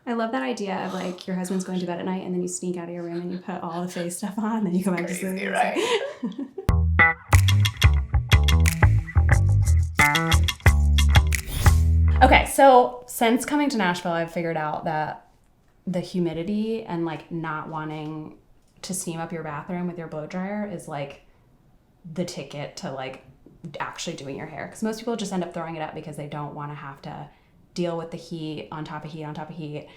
I love that idea of like your husband's going to bed at night and then you sneak out of your room and you put all the face stuff on and then you go back to sleep. Right? Okay, so since coming to Nashville, I've figured out that the humidity and like not wanting to steam up your bathroom with your blow dryer is like the ticket to like actually doing your hair. Because most people just end up throwing it up because they don't want to have to deal with the heat on top of heat on top of heat.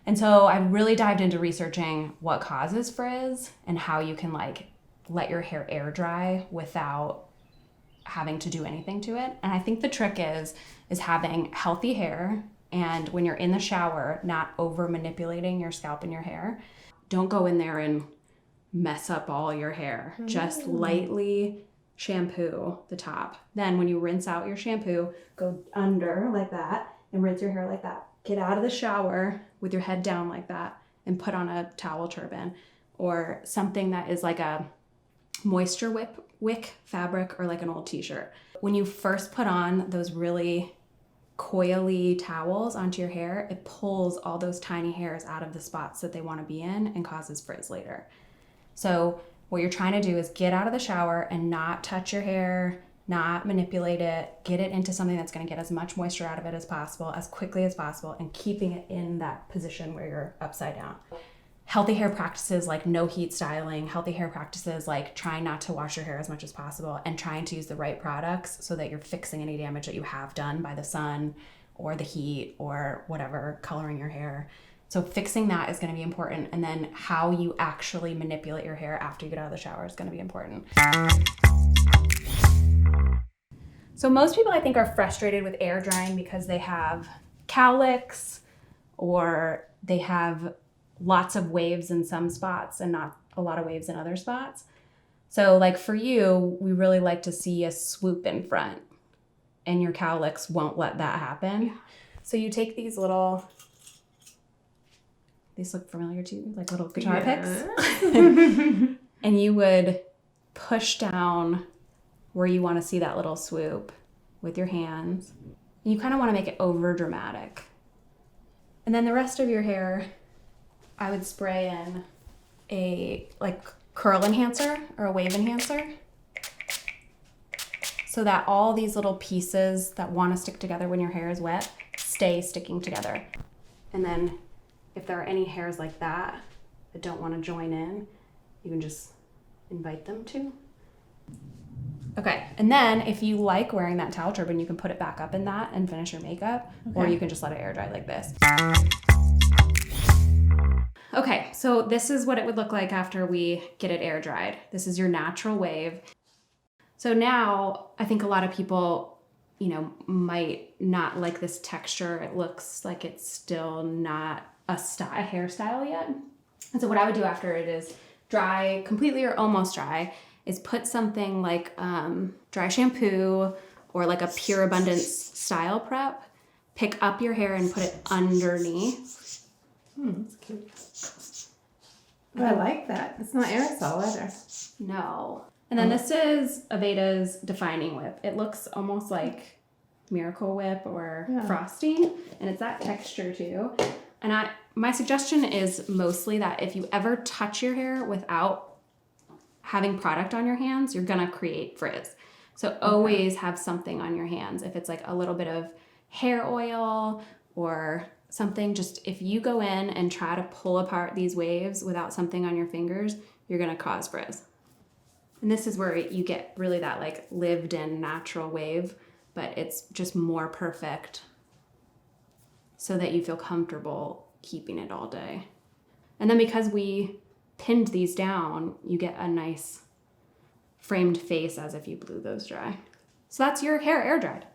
And so I really dived into researching what causes frizz and how you can like let your hair air dry without having to do anything to it. And I think the trick is having healthy hair, and when you're in the shower, not over manipulating your scalp and your hair. Don't go in there and mess up all your hair. Just lightly shampoo the top. Then when you rinse out your shampoo, go under like that and rinse your hair like that. Get out of the shower with your head down like that and put on a towel turban or something that is like a moisture wick fabric or like an old t-shirt. When you first put on those really coily towels onto your hair, it pulls all those tiny hairs out of the spots that they want to be in and causes frizz later. So what you're trying to do is get out of the shower and not touch your hair, not manipulate it, get it into something that's going to get as much moisture out of it as possible, as quickly as possible, and keeping it in that position where you're upside down. Healthy hair practices like no heat styling, healthy hair practices like trying not to wash your hair as much as possible and trying to use the right products so that you're fixing any damage that you have done by the sun or the heat or whatever coloring your hair. So fixing that is going to be important. And then how you actually manipulate your hair after you get out of the shower is going to be important. So most people I think are frustrated with air drying because they have cowlicks or they have lots of waves in some spots and not a lot of waves in other spots. So like for you, we really like to see a swoop in front, and your cowlicks won't let that happen. So you take these look familiar to you, like little guitar picks, and you would push down where you want to see that little swoop with your hands. And you kind of want to make it over dramatic. And then the rest of your hair, I would spray in a like curl enhancer or a wave enhancer so that all these little pieces that want to stick together when your hair is wet stay sticking together. And then if there are any hairs like that don't want to join in, you can just invite them to. Okay, and then if you like wearing that towel turban, you can put it back up in that and finish your makeup, or you can just let it air dry like this. Okay, so this is what it would look like after we get it air dried. This is your natural wave. So now I think a lot of people, might not like this texture. It looks like it's still not a hairstyle yet. And so what I would do after it is dry completely or almost dry is put something like dry shampoo or like a Pure Abundance style prep, pick up your hair and put it underneath. That's cute. Oh, I like that. It's not aerosol either. No. And then this is Aveda's Defining Whip. It looks almost like Miracle Whip or frosting, and it's that texture too. And my suggestion is mostly that if you ever touch your hair without having product on your hands, you're gonna create frizz. So always have something on your hands. If it's like a little bit of hair oil or something, just if you go in and try to pull apart these waves without something on your fingers, you're gonna cause frizz. And this is where you get really that like lived in natural wave, but it's just more perfect so that you feel comfortable keeping it all day. And then because we pinned these down, you get a nice framed face as if you blew those dry. So that's your hair air dried.